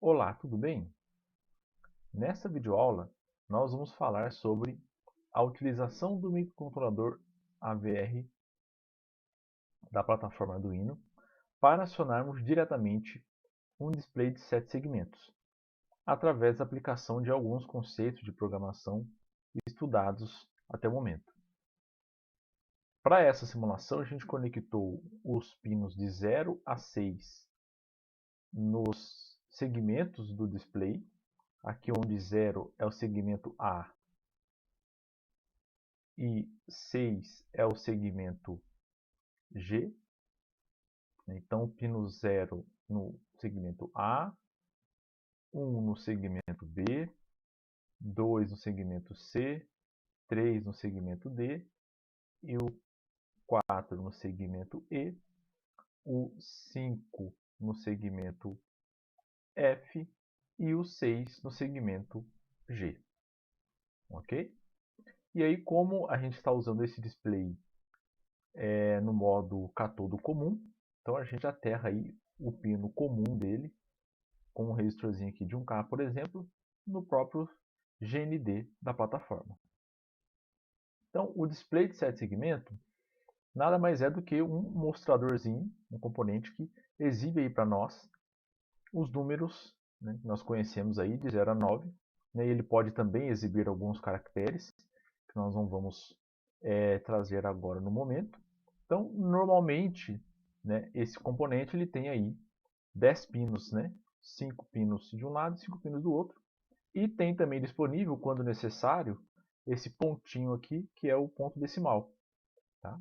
Olá, tudo bem? Nessa videoaula, nós vamos falar sobre a utilização do microcontrolador AVR da plataforma Arduino para acionarmos diretamente um display de 7 segmentos, através da aplicação de alguns conceitos de programação estudados até o momento. Para essa simulação, a gente conectou os pinos de 0 a 6 nos segmentos do display, aqui onde 0 é o segmento A e 6 é o segmento G. Então, o pino 0 no segmento A, 1 no segmento B, 2 no segmento C, 3 no segmento D, e o 4 no segmento E, o 5 no segmento F e o 6 no segmento G. Ok? E aí, como a gente está usando esse display no modo catodo comum, então a gente aterra aí o pino comum dele, com um resistorzinho aqui de 1K, por exemplo, no próprio GND da plataforma. Então, o display de 7 segmentos nada mais é do que um mostradorzinho, um componente que exibe aí para nós os números, né, que nós conhecemos aí de 0 a 9. Né, e ele pode também exibir alguns caracteres, que nós não vamos trazer agora no momento. Então, normalmente, né, esse componente ele tem aí 10 pinos, né? 5 pinos de um lado e 5 pinos do outro. E tem também disponível, quando necessário, esse pontinho aqui, que é o ponto decimal. Tá?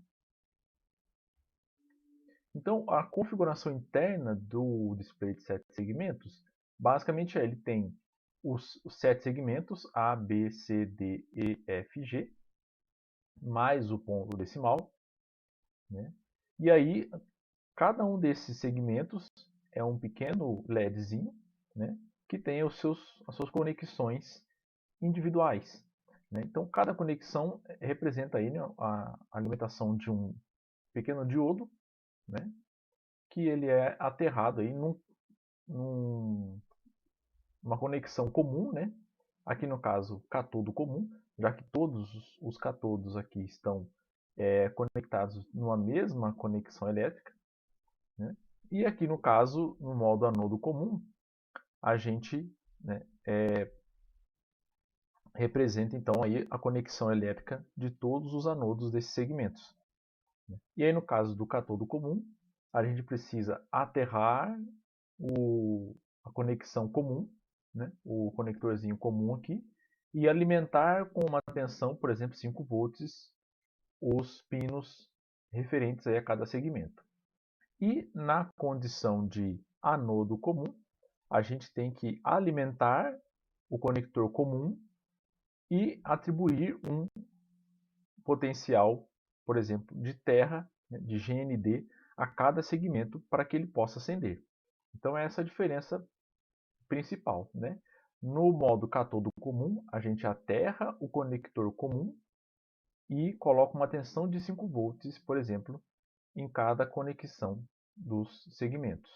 Então, a configuração interna do display de 7 segmentos, basicamente ele tem os 7 segmentos A, B, C, D, E, F, G, mais o ponto decimal. Né? E aí, cada um desses segmentos é um pequeno LEDzinho, né, que tem as suas conexões individuais. Né? Então, cada conexão representa aí, né, a alimentação de um pequeno diodo, né, que ele é aterrado aí numa conexão comum, né? Aqui no caso, catodo comum, já que todos os catodos aqui estão conectados numa mesma conexão elétrica. Né? E aqui no caso, no modo anodo comum, a gente, né, representa então aí a conexão elétrica de todos os anodos desses segmentos. E aí no caso do catodo comum, a gente precisa aterrar a conexão comum, né, o conectorzinho comum aqui, e alimentar com uma tensão, por exemplo, 5 volts, os pinos referentes aí a cada segmento. E na condição de anodo comum, a gente tem que alimentar o conector comum e atribuir um potencial, por exemplo, de terra, né, de GND, a cada segmento para que ele possa acender. Então, essa é a diferença principal. Né? No modo catodo comum, a gente aterra o conector comum e coloca uma tensão de 5 volts, por exemplo, em cada conexão dos segmentos.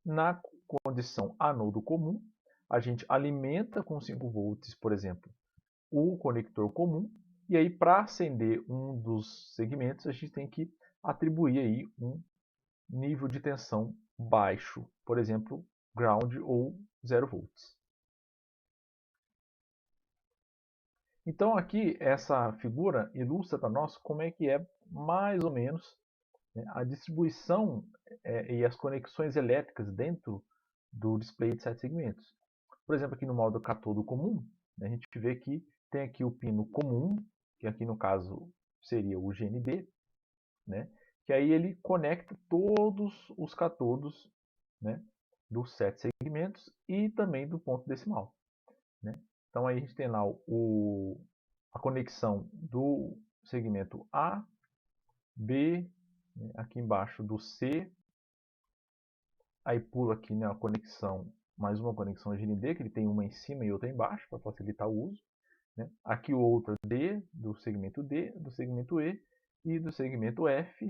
Na condição anodo comum, a gente alimenta com 5 volts, por exemplo, o conector comum, e aí para acender um dos segmentos, a gente tem que atribuir aí um nível de tensão baixo, por exemplo, ground ou 0 volts. Então aqui essa figura ilustra para nós como é que é mais ou menos, né, a distribuição e as conexões elétricas dentro do display de 7 segmentos. Por exemplo, aqui no modo catodo comum, né, a gente vê que tem aqui o pino comum, que aqui no caso seria o GND, né, que aí ele conecta todos os catodos, né, dos 7 segmentos e também do ponto decimal. Né? Então aí a gente tem lá a conexão do segmento A, B, né, aqui embaixo do C, aí pula aqui, né, a conexão, mais uma conexão GND, que ele tem uma em cima e outra embaixo, para facilitar o uso. Né? Aqui outra D, do segmento D, do segmento E e do segmento F,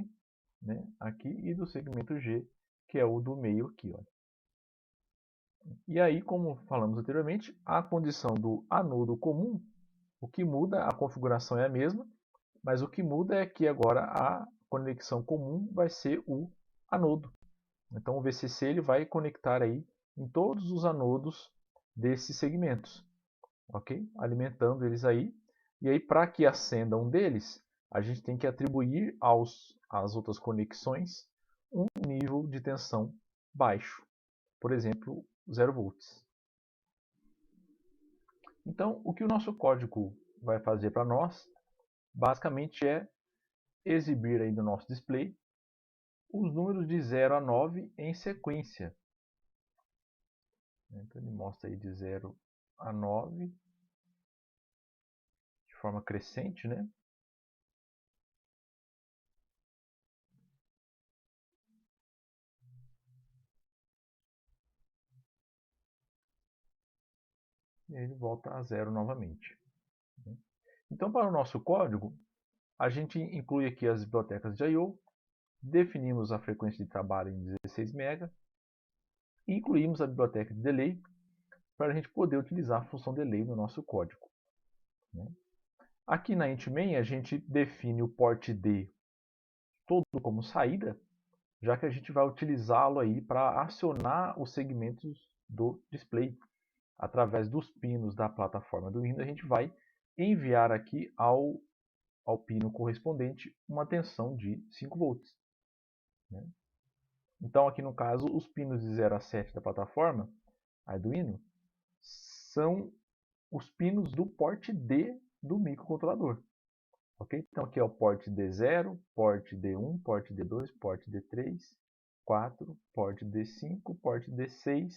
né, aqui, e do segmento G, que é o do meio aqui. Ó. E aí, como falamos anteriormente, a condição do anodo comum, o que muda, a configuração é a mesma, mas o que muda é que agora a conexão comum vai ser o anodo. Então o VCC ele vai conectar aí em todos os anodos desses segmentos, ok? Alimentando eles aí. E aí para que acenda um deles, a gente tem que atribuir às outras conexões um nível de tensão baixo, por exemplo, 0 volts. Então o que o nosso código vai fazer para nós, basicamente é exibir aí no nosso display os números de 0 a 9 em sequência. Então ele mostra aí de 0 a 9 de forma crescente, né? E aí ele volta a 0 novamente. Então, para o nosso código, a gente inclui aqui as bibliotecas de I/O, definimos a frequência de trabalho em 16 MB e incluímos a biblioteca de delay para a gente poder utilizar a função delay no nosso código. Aqui na int main a gente define o port D todo como saída, já que a gente vai utilizá-lo aí para acionar os segmentos do display. Através dos pinos da plataforma do Windows, a gente vai enviar aqui ao pino correspondente uma tensão de 5 volts. Então, aqui no caso, os pinos de 0 a 7 da plataforma Arduino são os pinos do porte D do microcontrolador. Ok? Então, aqui é o porte D0, porte D1, porte D2, porte D3, 4, porte D5, porte D6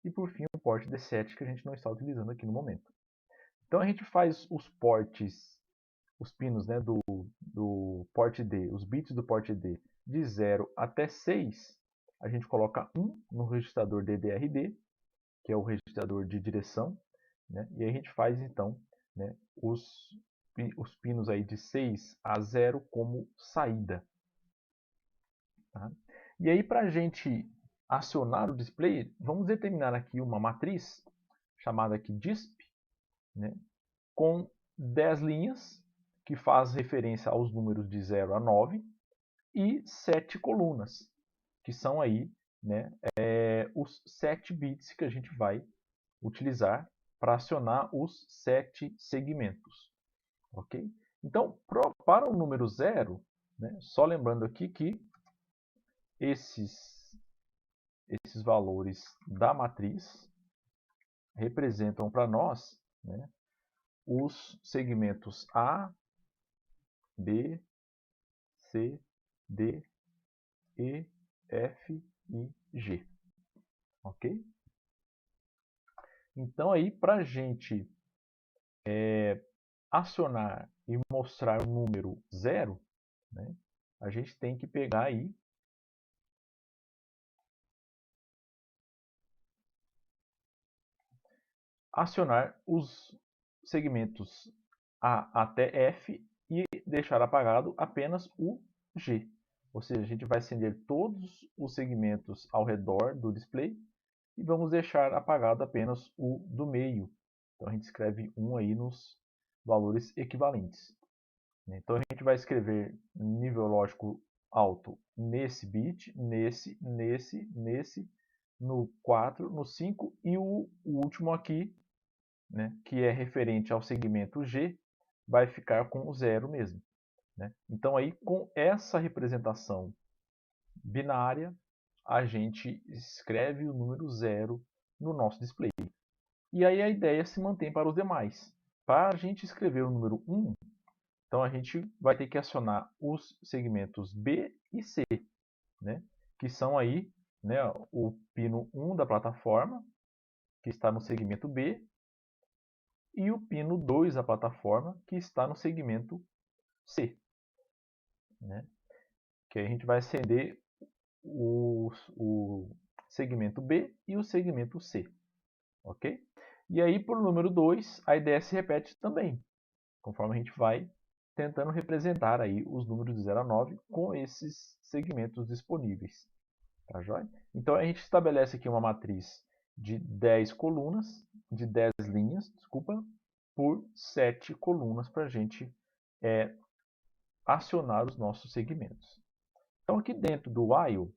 e, por fim, o porte D7 que a gente não está utilizando aqui no momento. Então, a gente faz os portes, os pinos, né, do porte D, os bits do porte D de 0 até 6, a gente coloca 1 no registrador DDRD, que é o registrador de direção, né, e aí a gente faz então, né, os pinos aí de 6 a 0 como saída. Tá? E aí para a gente acionar o display, vamos determinar aqui uma matriz chamada aqui disp, né, com 10 linhas, que faz referência aos números de 0 a 9, e 7 colunas, que são aí, né, os 7 bits que a gente vai utilizar para acionar os 7 segmentos. Ok? Então, para o número 0, né, só lembrando aqui que esses valores da matriz representam para nós, né, os segmentos A, B, C, D, E, F e G. Ok? Então, aí, para a gente acionar e mostrar o número 0, né, a gente tem que pegar aí acionar os segmentos A até F e deixar apagado apenas o G. Ou seja, a gente vai acender todos os segmentos ao redor do display e vamos deixar apagado apenas o do meio. Então a gente escreve 1 aí nos valores equivalentes. Então a gente vai escrever nível lógico alto nesse bit, nesse, no 4, no 5 e o último aqui, né, que é referente ao segmento G, vai ficar com o 0 mesmo. Né? Então aí com essa representação binária, a gente escreve o número 0 no nosso display. E aí a ideia se mantém para os demais. Para a gente escrever o número 1, então a gente vai ter que acionar os segmentos B e C, né? Que são aí, né, o pino 1 da plataforma, que está no segmento B, e o pino 2 da plataforma, que está no segmento C. Né? Que aí a gente vai acender o segmento B e o segmento C. Ok? E aí, para o número 2, a ideia se repete também, conforme a gente vai tentando representar aí os números de 0 a 9 com esses segmentos disponíveis. Tá joia? Então a gente estabelece aqui uma matriz de 10 colunas, de 10 linhas, desculpa, por 7 colunas para a gente acionar os nossos segmentos. Então aqui dentro do while,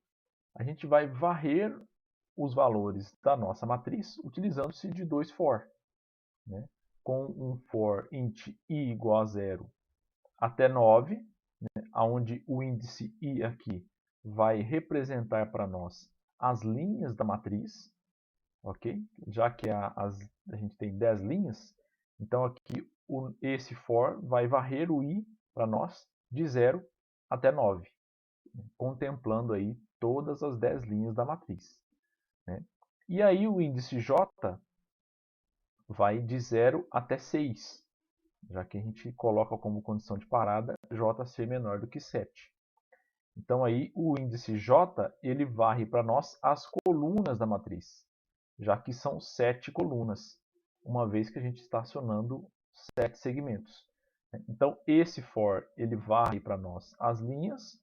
a gente vai varrer os valores da nossa matriz utilizando-se de dois for, né? Com um for int i igual a 0 até 9, né? Onde o índice i aqui vai representar para nós as linhas da matriz, ok? Já que a gente tem 10 linhas, então aqui esse for vai varrer o i para nós de 0 até 9, contemplando aí todas as 10 linhas da matriz, né? E aí o índice j vai de 0 até 6, já que a gente coloca como condição de parada j ser menor do que 7. Então aí o índice j ele varre para nós as colunas da matriz, já que são 7 colunas, uma vez que a gente está acionando 7 segmentos. Então esse for ele varre para nós as linhas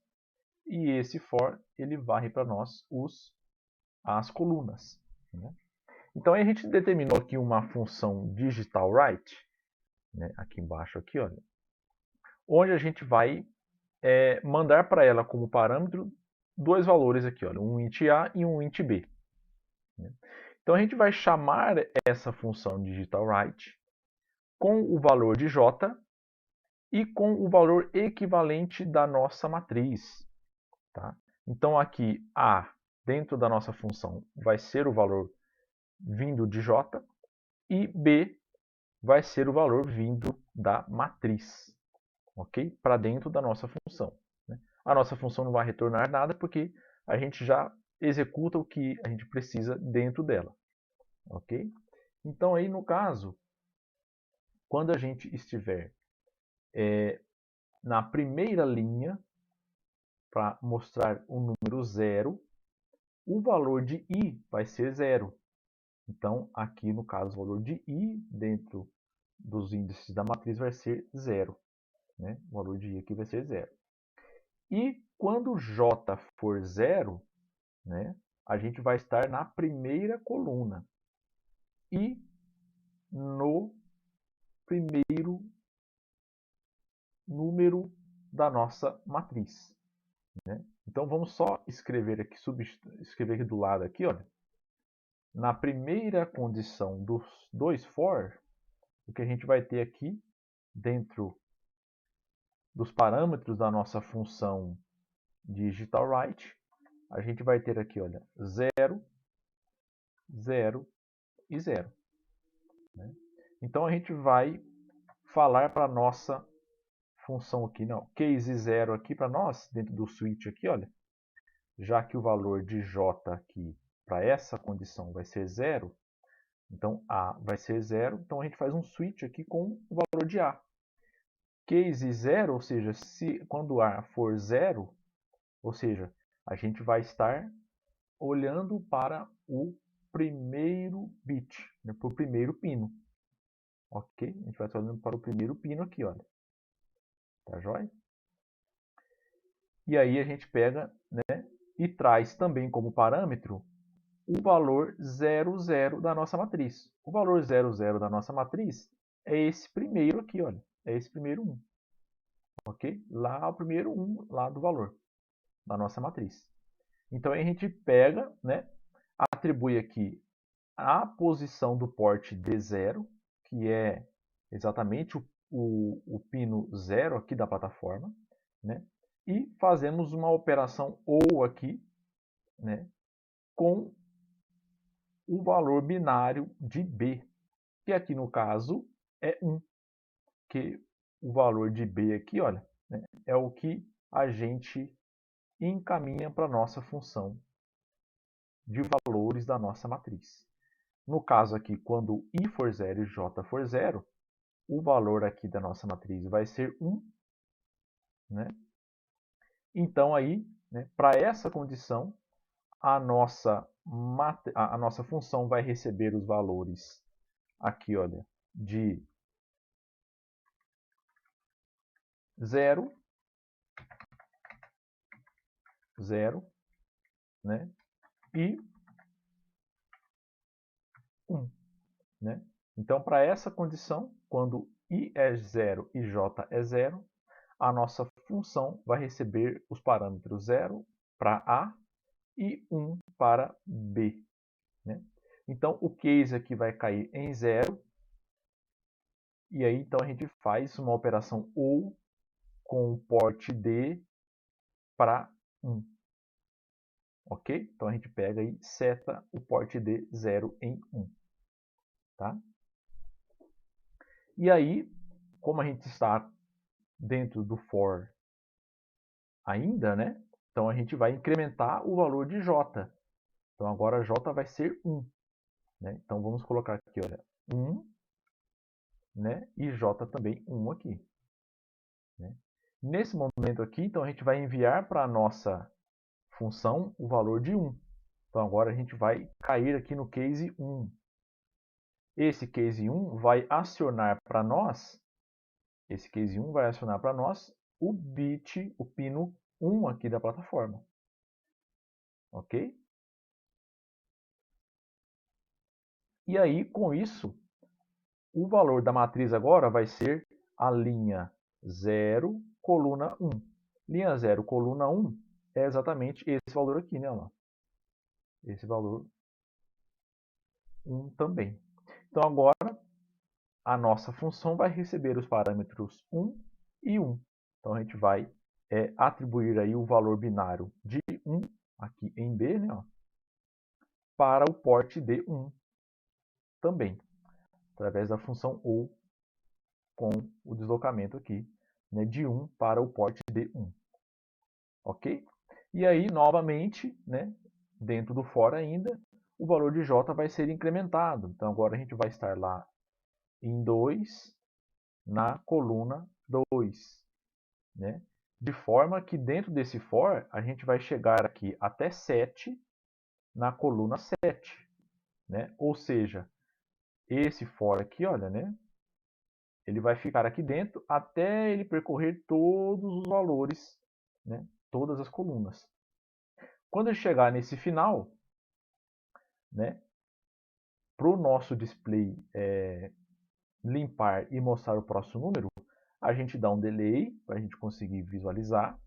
e esse for ele varre para nós as colunas, né? Então a gente determinou aqui uma função digitalWrite, né, aqui embaixo, aqui, olha, onde a gente vai mandar para ela como parâmetro dois valores aqui, olha, um int a e um int b, né? Então a gente vai chamar essa função digitalWrite com o valor de j e com o valor equivalente da nossa matriz, tá? Então aqui a dentro da nossa função vai ser o valor vindo de j e b vai ser o valor vindo da matriz, ok? Para dentro da nossa função, né? A nossa função não vai retornar nada porque a gente já executa o que a gente precisa dentro dela, ok? Então aí no caso, quando a gente estiver na primeira linha para mostrar o número 0, o valor de i vai ser 0. Então aqui no caso o valor de i dentro dos índices da matriz vai ser 0, né? O valor de i aqui vai ser 0. E quando j for 0, né, a gente vai estar na primeira coluna e no primeiro número da nossa matriz, né? Então vamos só escrever aqui, escrever aqui do lado aqui, olha. Na primeira condição dos dois for, o que a gente vai ter aqui dentro dos parâmetros da nossa função digitalWrite, a gente vai ter aqui, olha, 0, 0 e 0, né? Então a gente vai falar para a nossa função aqui, não, case 0 aqui para nós, dentro do switch aqui, olha, já que o valor de j aqui para essa condição vai ser 0, então a vai ser 0, então a gente faz um switch aqui com o valor de a. Case 0, ou seja, quando a for 0, ou seja, a gente vai estar olhando para o primeiro bit, né, para o primeiro pino. Ok? A gente vai estar olhando para o primeiro pino aqui, olha. Tá joia? E aí a gente pega, né, e traz também como parâmetro o valor 00 da nossa matriz. O valor 00 da nossa matriz é esse primeiro aqui, olha. É esse primeiro 1. Ok? Lá o primeiro 1 lá do valor da nossa matriz. Então a gente pega, né, atribui aqui a posição do porte D0, que é exatamente o pino 0 aqui da plataforma, né, e fazemos uma operação OU aqui, né, com o valor binário de B, que aqui no caso é 1, que o valor de B aqui, olha, né, é o que a gente encaminha para a nossa função de valores da nossa matriz. No caso aqui, quando i for 0 e j for 0, o valor aqui da nossa matriz vai ser 1, né? Então aí, né, para essa condição, a nossa função vai receber os valores aqui, olha, de 0, 0, né? E 1. Né? Então, para essa condição, quando I é 0 e J é 0, a nossa função vai receber os parâmetros 0 para A e 1 para B. Né? Então, o case aqui vai cair em 0. E aí, então, a gente faz uma operação OR com o port D para 1. Ok? Então, a gente pega e seta o port D 0 em 1. Tá? E aí, como a gente está dentro do for ainda, né? Então, a gente vai incrementar o valor de J. Então, agora J vai ser 1. Né? Então, vamos colocar aqui, olha, 1, né? E J também 1 aqui. Né? Nesse momento aqui, então, a gente vai enviar para a nossa função o valor de 1. Então, agora a gente vai cair aqui no case 1. Esse case 1 vai acionar para nós, o bit, o pino 1 aqui da plataforma. Ok? E aí, com isso, o valor da matriz agora vai ser a linha 0, coluna 1. Linha 0, coluna 1 é exatamente esse valor aqui, né? Esse valor 1 também. Então, agora, a nossa função vai receber os parâmetros 1 e 1. Então, a gente vai atribuir aí o valor binário de 1, aqui em B, né? Para o port D1 também, através da função OR com o deslocamento aqui, né, de 1 para o port D1. Ok? E aí, novamente, né, dentro do for ainda, o valor de J vai ser incrementado. Então, agora a gente vai estar lá em 2, na coluna 2. Né? De forma que dentro desse for, a gente vai chegar aqui até 7, na coluna 7. Né? Ou seja, esse for aqui, olha, né? Ele vai ficar aqui dentro até ele percorrer todos os valores, né? Todas as colunas. Quando ele chegar nesse final, né? Para o nosso display limpar e mostrar o próximo número, a gente dá um delay para a gente conseguir visualizar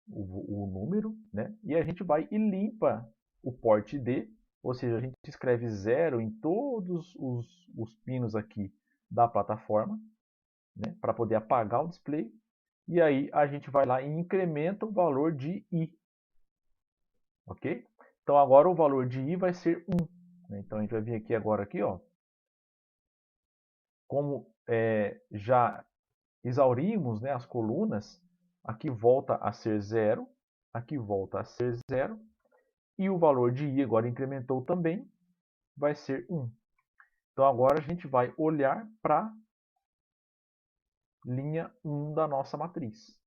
o número, né? E a gente vai e limpa o port D, ou seja, a gente escreve 0 em todos os pinos aqui da plataforma, né? Para poder apagar o display. E aí a gente vai lá e incrementa o valor de I. Ok? Então agora o valor de I vai ser 1. Né? Então a gente vai vir aqui agora, aqui, ó. Como já exaurimos, né, as colunas, aqui volta a ser 0, aqui volta a ser 0, e o valor de I agora incrementou também, vai ser 1. Então agora a gente vai olhar para a linha 1 da nossa matriz.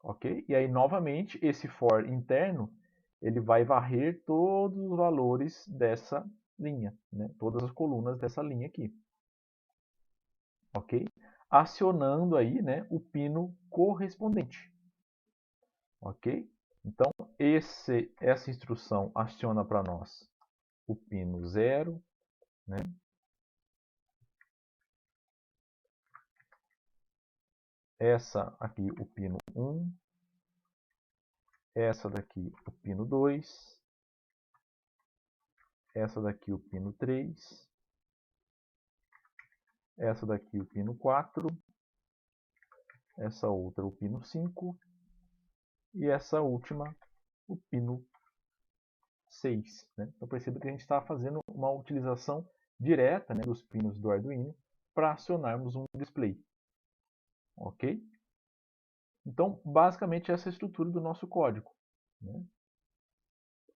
Ok? E aí, novamente, esse for interno, ele vai varrer todos os valores dessa linha, né? Todas as colunas dessa linha aqui. Ok? Acionando aí, né, o pino correspondente. Ok? Então, essa instrução aciona para nós o pino 0, né? Essa aqui o pino 1, essa daqui o pino 2, essa daqui o pino 3, essa daqui o pino 4, essa outra o pino 5 e essa última o pino 6. Né? Então perceba que a gente está fazendo uma utilização direta, né, dos pinos do Arduino para acionarmos um display. Ok? Então, basicamente, essa é a estrutura do nosso código. Né?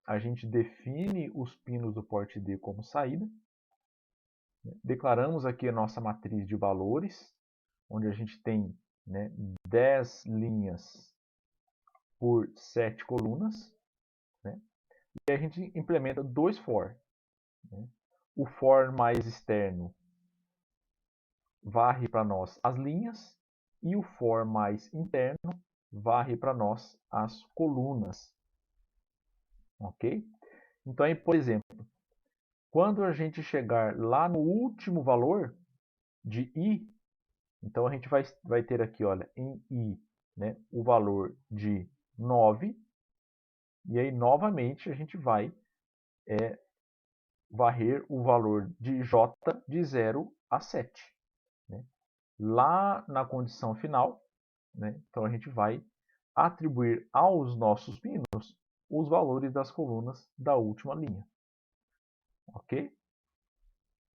A gente define os pinos do port D como saída. Né? Declaramos aqui a nossa matriz de valores, onde a gente tem, né, 10 linhas por 7 colunas. Né? E a gente implementa dois for. Né? O for mais externo varre para nós as linhas e o for mais interno varre para nós as colunas. Ok? Então, aí, por exemplo, Quando a gente chegar lá no último valor de i, então a gente vai ter aqui, olha, em i, né, o valor de 9, e aí novamente a gente vai varrer o valor de j de 0 a 7. Né? Lá na condição final, né, então a gente vai atribuir aos nossos pinos os valores das colunas da última linha. Ok?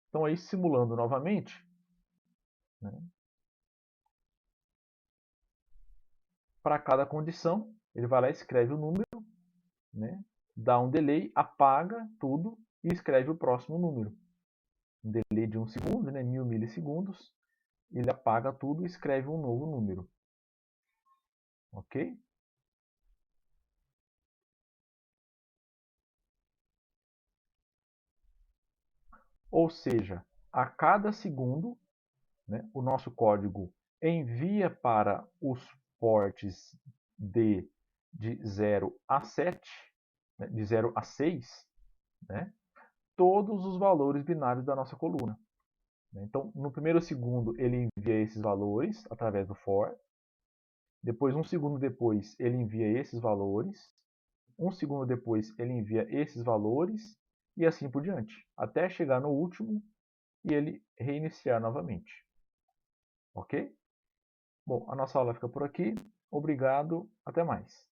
Então aí simulando novamente, né, para cada condição, ele vai lá e escreve o número, né, dá um delay, apaga tudo e escreve o próximo número. Um delay de 1 segundo, né, 1000 milissegundos, ele apaga tudo e escreve um novo número. Ok? Ou seja, a cada segundo, né, o nosso código envia para os ports de 0 a 7, né, de 0 a 6, né, todos os valores binários da nossa coluna. Então, no primeiro segundo, ele envia esses valores através do for. Depois, um segundo depois, ele envia esses valores. Um segundo depois, ele envia esses valores. E assim por diante, até chegar no último e ele reiniciar novamente. Ok? Bom, a nossa aula fica por aqui. Obrigado, até mais.